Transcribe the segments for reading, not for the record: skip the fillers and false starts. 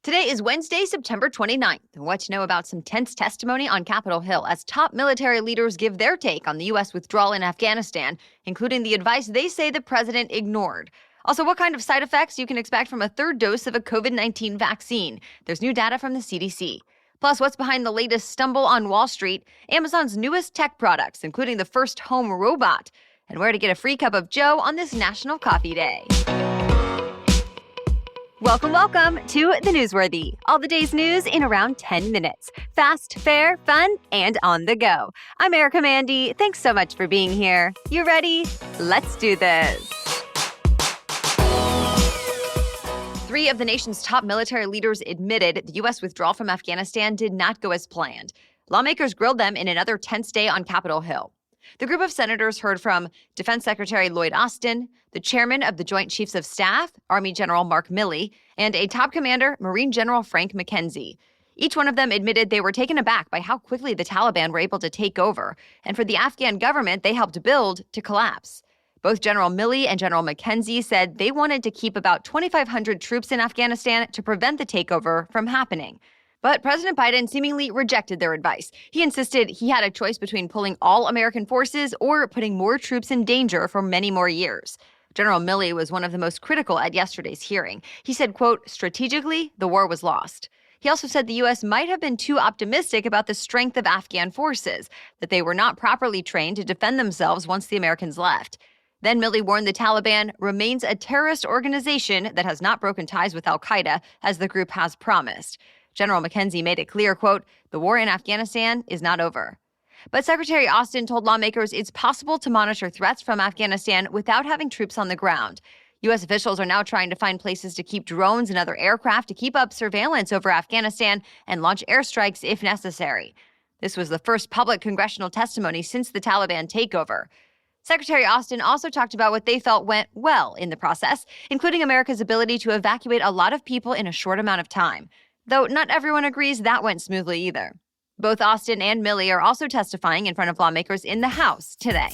Today is Wednesday, September 29th, and what to know about some tense testimony on Capitol Hill as top military leaders give their take on the U.S. withdrawal in Afghanistan, including the advice they say the president ignored. Also, what kind of side effects you can expect from a third dose of a COVID-19 vaccine. There's new data from the CDC. Plus, what's behind the latest stumble on Wall Street, Amazon's newest tech products, including the first home robot, and where to get a free cup of joe on this National Coffee Day. Welcome to The Newsworthy. All the day's news in around 10 minutes. Fast, fair, fun, and on the go. I'm Erica Mandy. Thanks so much for being here. You ready? Let's do this. 3 of the nation's top military leaders admitted the U.S. withdrawal from Afghanistan did not go as planned. Lawmakers grilled them in another tense day on Capitol Hill. The group of senators heard from Defense Secretary Lloyd Austin, the chairman of the Joint Chiefs of Staff, Army General Mark Milley, and a top commander, Marine General Frank McKenzie. Each one of them admitted they were taken aback by how quickly the Taliban were able to take over, and for the Afghan government they helped build to collapse. Both General Milley and General McKenzie said they wanted to keep about 2,500 troops in Afghanistan to prevent the takeover from happening. But President Biden seemingly rejected their advice. He insisted he had a choice between pulling all American forces or putting more troops in danger for many more years. General Milley was one of the most critical at yesterday's hearing. He said, quote, strategically, the war was lost. He also said the U.S. might have been too optimistic about the strength of Afghan forces, that they were not properly trained to defend themselves once the Americans left. Then Milley warned the Taliban remains a terrorist organization that has not broken ties with al-Qaeda, as the group has promised. General McKenzie made it clear, quote, the war in Afghanistan is not over. But Secretary Austin told lawmakers it's possible to monitor threats from Afghanistan without having troops on the ground. U.S. officials are now trying to find places to keep drones and other aircraft to keep up surveillance over Afghanistan and launch airstrikes if necessary. This was the first public congressional testimony since the Taliban takeover. Secretary Austin also talked about what they felt went well in the process, including America's ability to evacuate a lot of people in a short amount of time. Though not everyone agrees that went smoothly either. Both Austin and Milley are also testifying in front of lawmakers in the House today.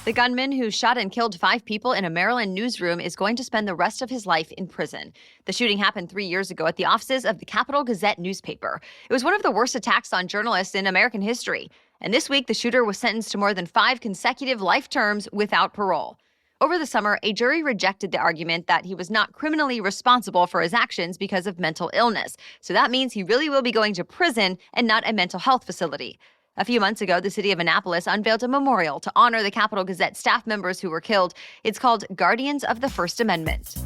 The gunman who shot and killed 5 people in a Maryland newsroom is going to spend the rest of his life in prison. The shooting happened 3 years ago at the offices of the Capital Gazette newspaper. It was one of the worst attacks on journalists in American history. And this week, the shooter was sentenced to more than 5 consecutive life terms without parole. Over the summer, a jury rejected the argument that he was not criminally responsible for his actions because of mental illness. So that means he really will be going to prison and not a mental health facility. A few months ago, the city of Annapolis unveiled a memorial to honor the Capital Gazette staff members who were killed. It's called Guardians of the First Amendment.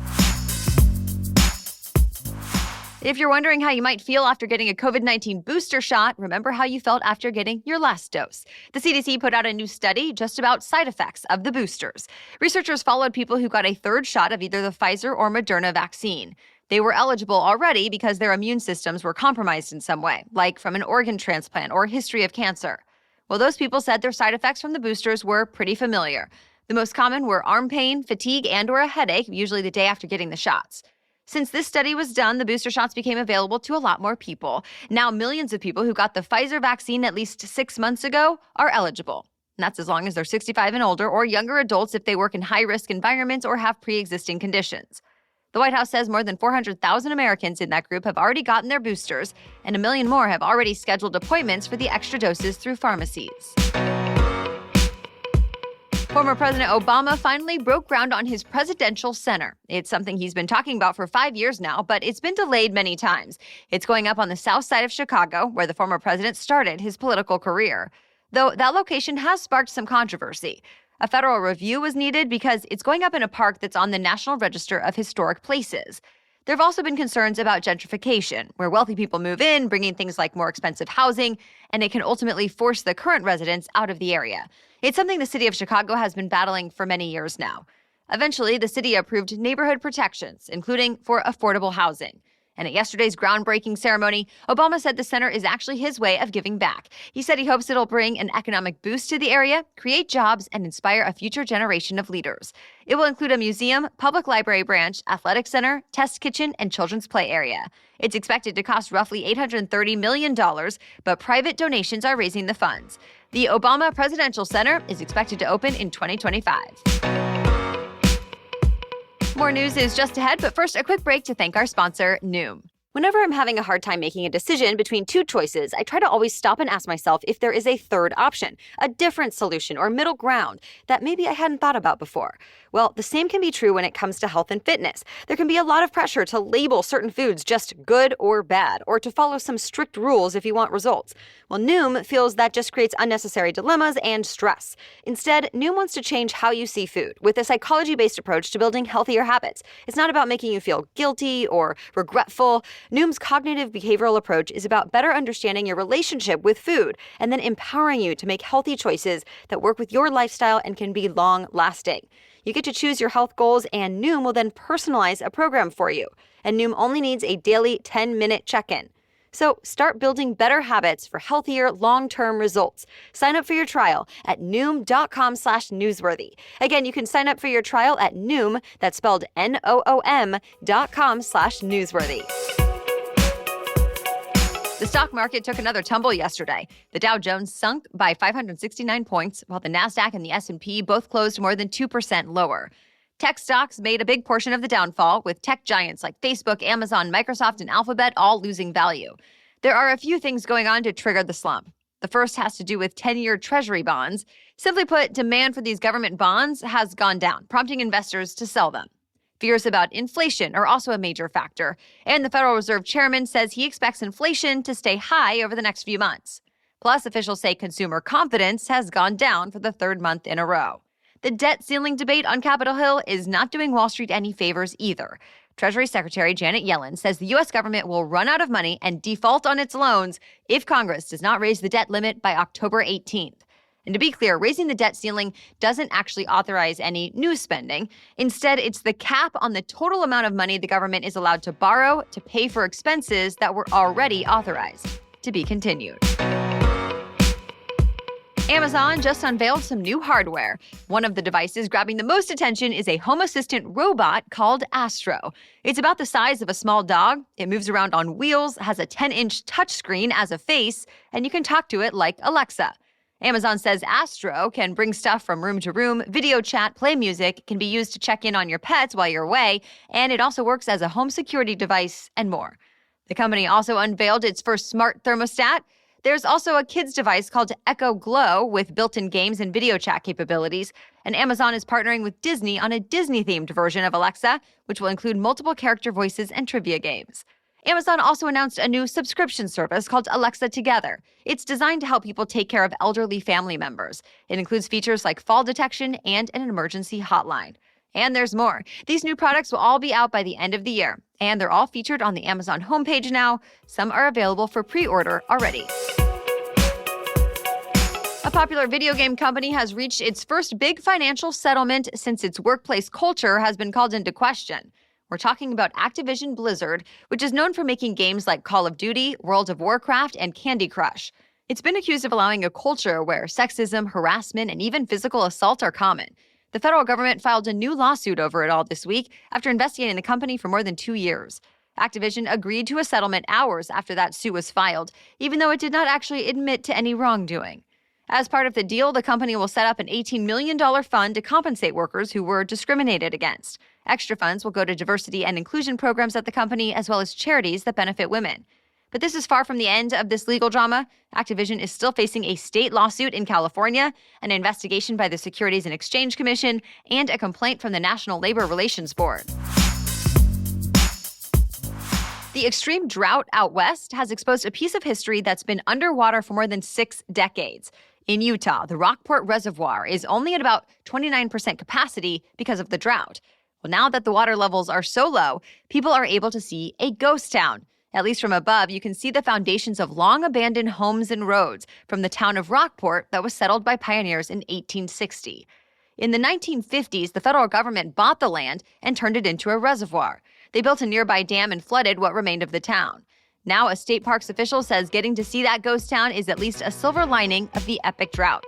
If you're wondering how you might feel after getting a COVID-19 booster shot, remember how you felt after getting your last dose. The CDC put out a new study just about side effects of the boosters. Researchers followed people who got a third shot of either the Pfizer or Moderna vaccine. They were eligible already because their immune systems were compromised in some way, like from an organ transplant or history of cancer. Well, those people said their side effects from the boosters were pretty familiar. The most common were arm pain, fatigue, and/or a headache, usually the day after getting the shots. Since this study was done, the booster shots became available to a lot more people. Now, millions of people who got the Pfizer vaccine at least 6 months ago are eligible. And that's as long as they're 65 and older or younger adults if they work in high-risk environments or have pre-existing conditions. The White House says more than 400,000 Americans in that group have already gotten their boosters, and 1 million more have already scheduled appointments for the extra doses through pharmacies. Former President Obama finally broke ground on his presidential center. It's something he's been talking about for 5 years now, but it's been delayed many times. It's going up on the south side of Chicago, where the former president started his political career. Though that location has sparked some controversy. A federal review was needed because it's going up in a park that's on the National Register of Historic Places. There have also been concerns about gentrification, where wealthy people move in, bringing things like more expensive housing, and it can ultimately force the current residents out of the area. It's something the city of Chicago has been battling for many years now. Eventually, the city approved neighborhood protections, including for affordable housing. And at yesterday's groundbreaking ceremony, Obama said the center is actually his way of giving back. He said he hopes it'll bring an economic boost to the area, create jobs, and inspire a future generation of leaders. It will include a museum, public library branch, athletic center, test kitchen, and children's play area. It's expected to cost roughly $830 million, but private donations are raising the funds. The Obama Presidential Center is expected to open in 2025. More news is just ahead, but first, a quick break to thank our sponsor, Noom. Whenever I'm having a hard time making a decision between two choices, I try to always stop and ask myself if there is a third option, a different solution or middle ground that maybe I hadn't thought about before. Well, the same can be true when it comes to health and fitness. There can be a lot of pressure to label certain foods just good or bad, or to follow some strict rules if you want results. Well, Noom feels that just creates unnecessary dilemmas and stress. Instead, Noom wants to change how you see food with a psychology-based approach to building healthier habits. It's not about making you feel guilty or regretful. Noom's cognitive behavioral approach is about better understanding your relationship with food and then empowering you to make healthy choices that work with your lifestyle and can be long-lasting. You get to choose your health goals, and Noom will then personalize a program for you. And Noom only needs a daily 10-minute check-in. So start building better habits for healthier, long-term results. Sign up for your trial at Noom.com/newsworthy. Again, you can sign up for your trial at Noom, that's spelled Noom.com/newsworthy. The stock market took another tumble yesterday. The Dow Jones sunk by 569 points, while the Nasdaq and the S&P both closed more than 2% lower. Tech stocks made a big portion of the downfall, with tech giants like Facebook, Amazon, Microsoft, and Alphabet all losing value. There are a few things going on to trigger the slump. The first has to do with 10-year Treasury bonds. Simply put, demand for these government bonds has gone down, prompting investors to sell them. Fears about inflation are also a major factor, and the Federal Reserve Chairman says he expects inflation to stay high over the next few months. Plus, officials say consumer confidence has gone down for the third month in a row. The debt ceiling debate on Capitol Hill is not doing Wall Street any favors either. Treasury Secretary Janet Yellen says the U.S. government will run out of money and default on its loans if Congress does not raise the debt limit by October 18th. And to be clear, raising the debt ceiling doesn't actually authorize any new spending. Instead, it's the cap on the total amount of money the government is allowed to borrow to pay for expenses that were already authorized. To be continued. Amazon just unveiled some new hardware. One of the devices grabbing the most attention is a home assistant robot called Astro. It's about the size of a small dog. It moves around on wheels, has a 10-inch touchscreen as a face, and you can talk to it like Alexa. Amazon says Astro can bring stuff from room to room, video chat, play music, can be used to check in on your pets while you're away, and it also works as a home security device and more. The company also unveiled its first smart thermostat. There's also a kids device called Echo Glow with built-in games and video chat capabilities, and Amazon is partnering with Disney on a Disney-themed version of Alexa, which will include multiple character voices and trivia games. Amazon also announced a new subscription service called Alexa Together. It's designed to help people take care of elderly family members. It includes features like fall detection and an emergency hotline. And there's more. These new products will all be out by the end of the year, and they're all featured on the Amazon homepage now. Some are available for pre-order already. A popular video game company has reached its first big financial settlement since its workplace culture has been called into question. We're talking about Activision Blizzard, which is known for making games like Call of Duty, World of Warcraft, and Candy Crush. It's been accused of allowing a culture where sexism, harassment, and even physical assault are common. The federal government filed a new lawsuit over it all this week after investigating the company for more than 2 years. Activision agreed to a settlement hours after that suit was filed, even though it did not actually admit to any wrongdoing. As part of the deal, the company will set up an $18 million fund to compensate workers who were discriminated against. Extra funds will go to diversity and inclusion programs at the company, as well as charities that benefit women. But this is far from the end of this legal drama. Activision is still facing a state lawsuit in California, an investigation by the Securities and Exchange Commission, and a complaint from the National Labor Relations Board. The extreme drought out west has exposed a piece of history that's been underwater for more than 6 decades. In Utah, the Rockport Reservoir is only at about 29% capacity because of the drought. Well, now that the water levels are so low, people are able to see a ghost town. At least from above, you can see the foundations of long-abandoned homes and roads from the town of Rockport that was settled by pioneers in 1860. In the 1950s, the federal government bought the land and turned it into a reservoir. They built a nearby dam and flooded what remained of the town. Now, a state parks official says getting to see that ghost town is at least a silver lining of the epic drought.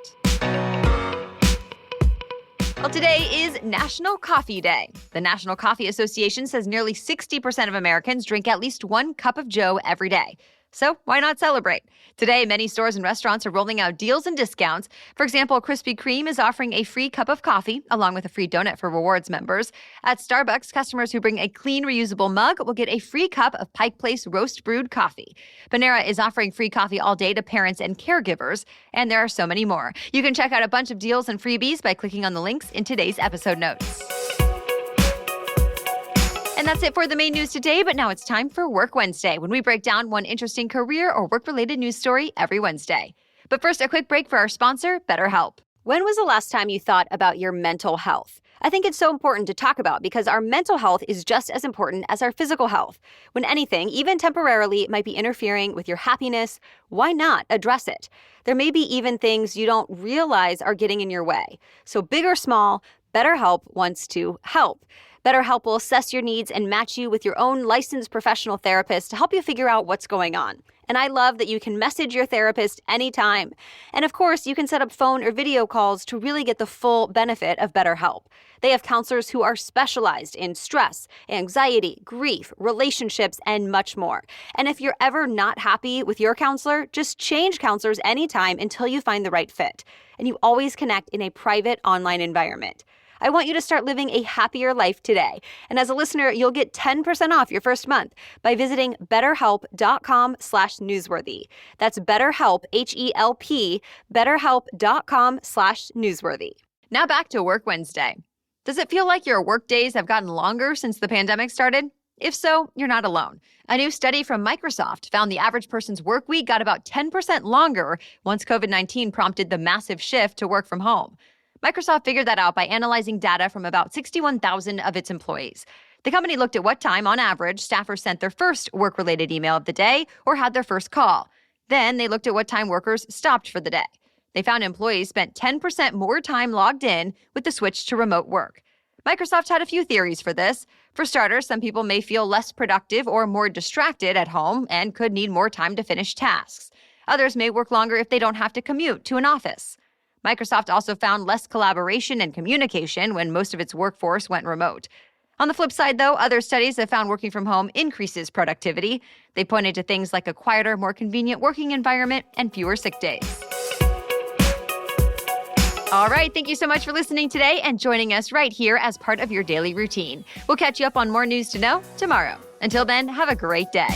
Well, today is National Coffee Day. The National Coffee Association says nearly 60% of Americans drink at least 1 cup of joe every day. So why not celebrate? Today, many stores and restaurants are rolling out deals and discounts. For example, Krispy Kreme is offering a free cup of coffee along with a free donut for rewards members. At Starbucks, customers who bring a clean, reusable mug will get a free cup of Pike Place roast brewed coffee. Panera is offering free coffee all day to parents and caregivers. And there are so many more. You can check out a bunch of deals and freebies by clicking on the links in today's episode notes. And that's it for the main news today, but now it's time for Work Wednesday, when we break down one interesting career or work-related news story every Wednesday. But first, a quick break for our sponsor, BetterHelp. When was the last time you thought about your mental health? I think it's so important to talk about because our mental health is just as important as our physical health. When anything, even temporarily, might be interfering with your happiness, why not address it? There may be even things you don't realize are getting in your way. So big or small, BetterHelp wants to help. BetterHelp will assess your needs and match you with your own licensed professional therapist to help you figure out what's going on. And I love that you can message your therapist anytime. And of course, you can set up phone or video calls to really get the full benefit of BetterHelp. They have counselors who are specialized in stress, anxiety, grief, relationships, and much more. And if you're ever not happy with your counselor, just change counselors anytime until you find the right fit. And you always connect in a private online environment. I want you to start living a happier life today. And as a listener, you'll get 10% off your first month by visiting betterhelp.com/newsworthy. That's BetterHelp, H-E-L-P, betterhelp.com/newsworthy. Now back to Work Wednesday. Does it feel like your work days have gotten longer since the pandemic started? If so, you're not alone. A new study from Microsoft found the average person's work week got about 10% longer once COVID-19 prompted the massive shift to work from home. Microsoft figured that out by analyzing data from about 61,000 of its employees. The company looked at what time, on average, staffers sent their first work-related email of the day or had their first call. Then they looked at what time workers stopped for the day. They found employees spent 10% more time logged in with the switch to remote work. Microsoft had a few theories for this. For starters, some people may feel less productive or more distracted at home and could need more time to finish tasks. Others may work longer if they don't have to commute to an office. Microsoft also found less collaboration and communication when most of its workforce went remote. On the flip side, though, other studies have found working from home increases productivity. They pointed to things like a quieter, more convenient working environment and fewer sick days. All right, thank you so much for listening today and joining us right here as part of your daily routine. We'll catch you up on more news to know tomorrow. Until then, have a great day.